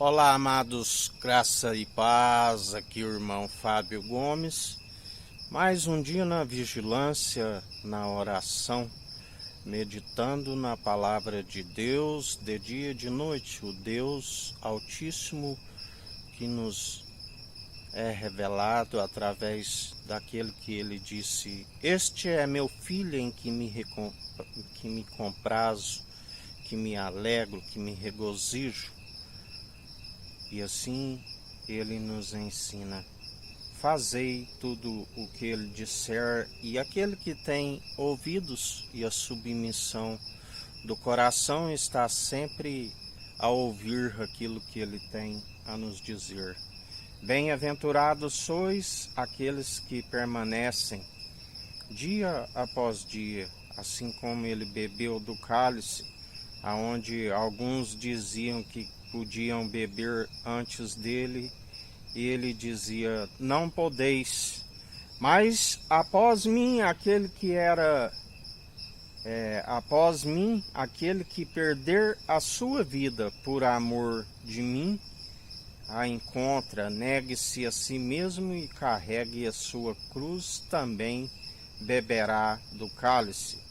Olá, amados, graça e paz, aqui o irmão Fábio Gomes. Mais um dia na vigilância, na oração, meditando na palavra de Deus de dia e de noite, o Deus Altíssimo que nos é revelado através daquele que ele disse: "Este é meu filho em que me comprazo, que me alegro, que me regozijo." E assim ele nos ensina: fazei tudo o que ele disser, e aquele que tem ouvidos e a submissão do coração está sempre a ouvir aquilo que ele tem a nos dizer. Bem-aventurados sois aqueles que permanecem dia após dia, assim como ele bebeu do cálice, aonde alguns diziam que podiam beber antes dele, e ele dizia: não podeis, mas após mim aquele que perder a sua vida por amor de mim, a encontra. Negue-se a si mesmo e carregue a sua cruz, também beberá do cálice.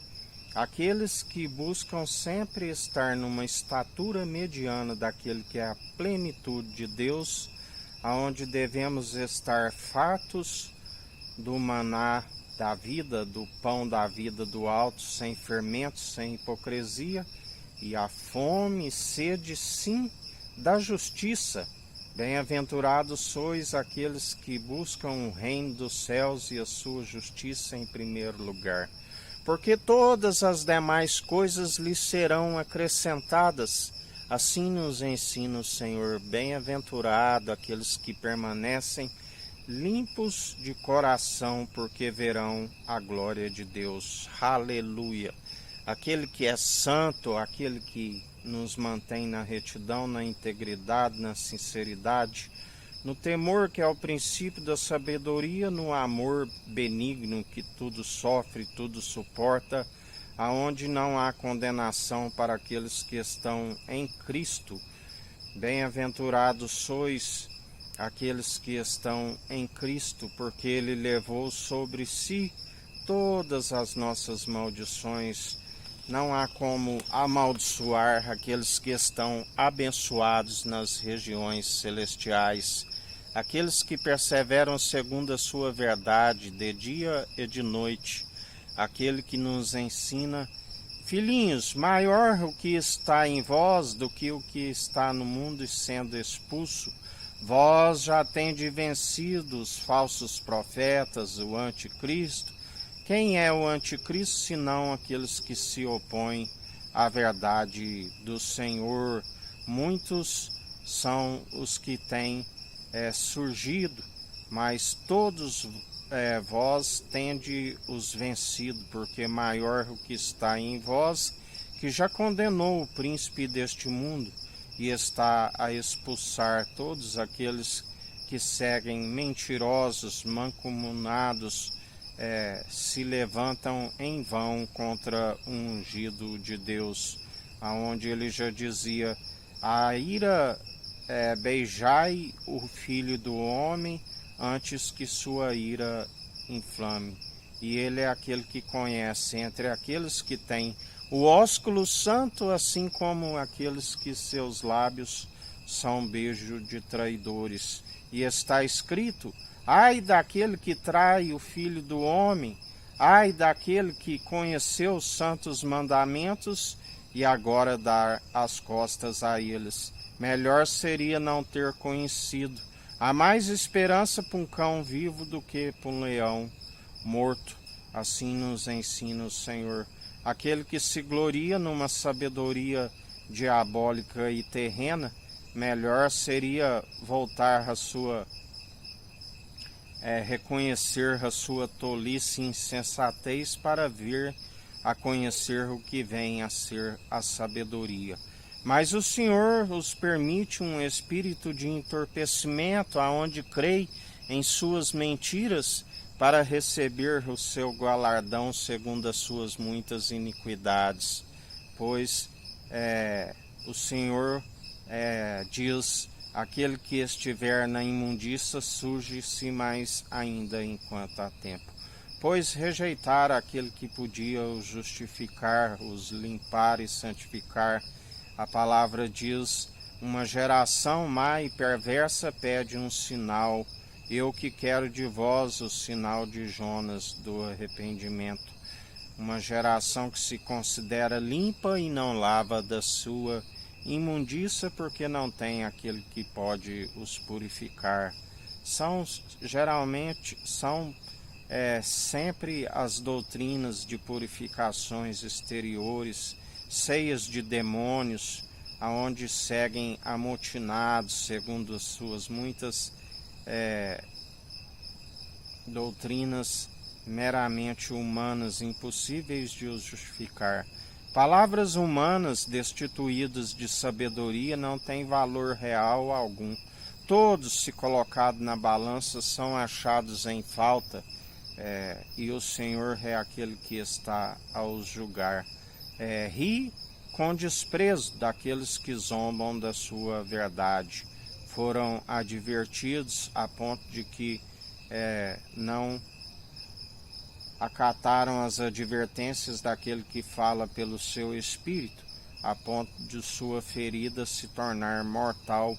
Aqueles que buscam sempre estar numa estatura mediana daquele que é a plenitude de Deus, aonde devemos estar fartos do maná da vida, do pão da vida do alto, sem fermento, sem hipocrisia, e a fome e sede, sim, da justiça. Bem-aventurados sois aqueles que buscam o reino dos céus e a sua justiça em primeiro lugar, porque todas as demais coisas lhes serão acrescentadas. Assim nos ensina o Senhor. Bem-aventurado aqueles que permanecem limpos de coração, porque verão a glória de Deus. Aleluia! Aquele que é santo, aquele que nos mantém na retidão, na integridade, na sinceridade, no temor que é o princípio da sabedoria, no amor benigno que tudo sofre, tudo suporta, aonde não há condenação para aqueles que estão em Cristo. Bem-aventurados sois aqueles que estão em Cristo, porque ele levou sobre si todas as nossas maldições. Não há como amaldiçoar aqueles que estão abençoados nas regiões celestiais, aqueles que perseveram segundo a sua verdade, de dia e de noite, aquele que nos ensina: filhinhos, maior o que está em vós do que o que está no mundo, e sendo expulso, vós já tendes vencido os falsos profetas, o anticristo. Quem é o anticristo, senão aqueles que se opõem à verdade do Senhor? Muitos são os que têm surgido, mas todos vós tende os vencido, porque maior o que está em vós, que já condenou o príncipe deste mundo, e está a expulsar todos aqueles que seguem mentirosos, mancomunados, se levantam em vão contra o ungido de Deus, aonde ele já dizia: a ira beijai o filho do homem antes que sua ira inflame. E ele é aquele que conhece entre aqueles que têm o ósculo santo, assim como aqueles que seus lábios são beijo de traidores. E está escrito: ai daquele que trai o Filho do Homem, ai daquele que conheceu os santos mandamentos e agora dar as costas a eles. Melhor seria não ter conhecido. Há mais esperança para um cão vivo do que para um leão morto. Assim nos ensina o Senhor. Aquele que se gloria numa sabedoria diabólica e terrena, melhor seria voltar a sua reconhecer a sua tolice e insensatez para vir a conhecer o que vem a ser a sabedoria. Mas o Senhor os permite um espírito de entorpecimento, aonde crê em suas mentiras, para receber o seu galardão segundo as suas muitas iniquidades. Pois o Senhor diz aquele que estiver na imundícia suje-se mais ainda enquanto há tempo. Pois rejeitar aquele que podia os justificar, os limpar e santificar, a palavra diz: uma geração má e perversa pede um sinal. Eu que quero de vós o sinal de Jonas do arrependimento. Uma geração que se considera limpa e não lava da sua imundícia, porque não tem aquele que pode os purificar. Geralmente são sempre as doutrinas de purificações exteriores, ceias de demônios, aonde seguem amotinados, segundo as suas muitas doutrinas meramente humanas, impossíveis de os justificar. Palavras humanas destituídas de sabedoria não têm valor real algum. Todos, se colocados na balança, são achados em falta, e o Senhor é aquele que está a os julgar. Ri com desprezo daqueles que zombam da sua verdade. Foram advertidos a ponto de que não acataram as advertências daquele que fala pelo seu espírito, a ponto de sua ferida se tornar mortal,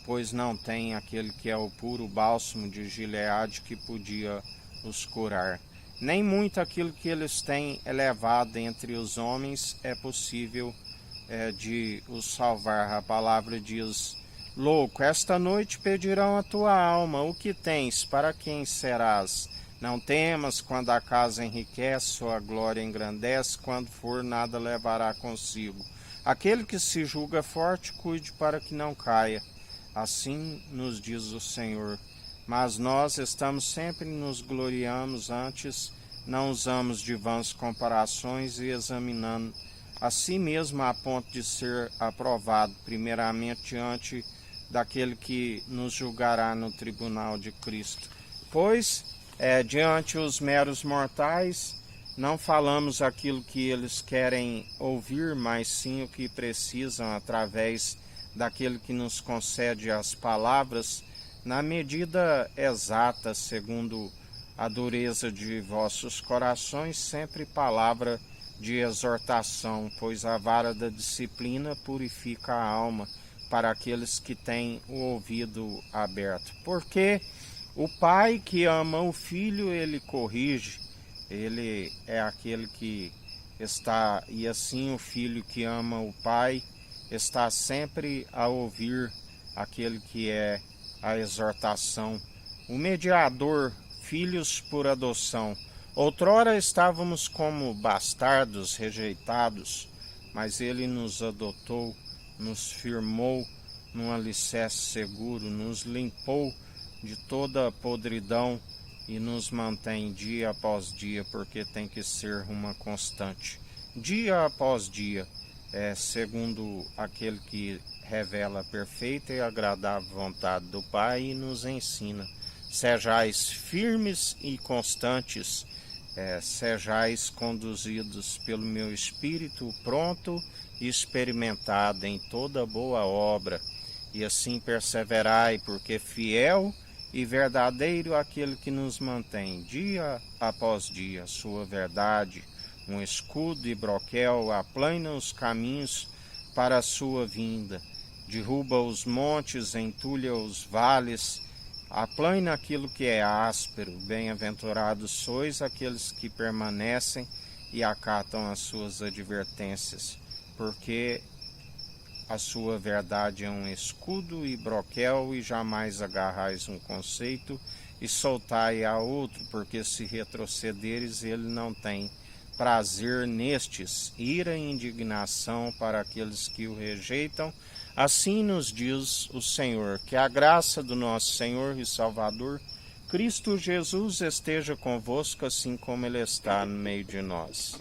pois não tem aquele que é o puro bálsamo de Gileade que podia os curar. Nem muito aquilo que eles têm elevado entre os homens é possível de os salvar. A palavra diz: louco, esta noite pedirão a tua alma, o que tens, para quem serás? Não temas, quando a casa enriquece, sua glória engrandece, quando for, nada levará consigo. Aquele que se julga forte, cuide para que não caia. Assim nos diz o Senhor. Mas nós estamos sempre nos gloriamos, antes não usamos de vãs comparações e examinando a si mesmo a ponto de ser aprovado, primeiramente diante daquele que nos julgará no tribunal de Cristo. Pois, diante os meros mortais, não falamos aquilo que eles querem ouvir, mas sim o que precisam através daquele que nos concede as palavras na medida exata, segundo a dureza de vossos corações, sempre palavra de exortação, pois a vara da disciplina purifica a alma para aqueles que têm o ouvido aberto. Porque o pai que ama o filho, ele corrige, ele é aquele que está, e assim o filho que ama o pai está sempre a ouvir aquele que é a exortação. O mediador, filhos por adoção. Outrora estávamos como bastardos rejeitados, mas ele nos adotou, nos firmou num alicerce seguro, nos limpou de toda a podridão e nos mantém dia após dia, porque tem que ser uma constante. Dia após dia, segundo aquele que revela a perfeita e agradável vontade do Pai e nos ensina. Sejais firmes e constantes, sejais conduzidos pelo meu Espírito, pronto e experimentado em toda boa obra, e assim perseverai, porque fiel e verdadeiro aquele que nos mantém dia após dia. Sua verdade, um escudo e broquel, aplana os caminhos para a sua vinda, derruba os montes, entulha os vales, aplana aquilo que é áspero. Bem-aventurados sois aqueles que permanecem e acatam as suas advertências, porque a sua verdade é um escudo e broquel, e jamais agarrais um conceito e soltai a outro, porque se retrocederes, ele não tem prazer nestes. Ira e indignação para aqueles que o rejeitam. Assim nos diz o Senhor. Que a graça do nosso Senhor e Salvador Cristo Jesus esteja convosco, assim como Ele está no meio de nós.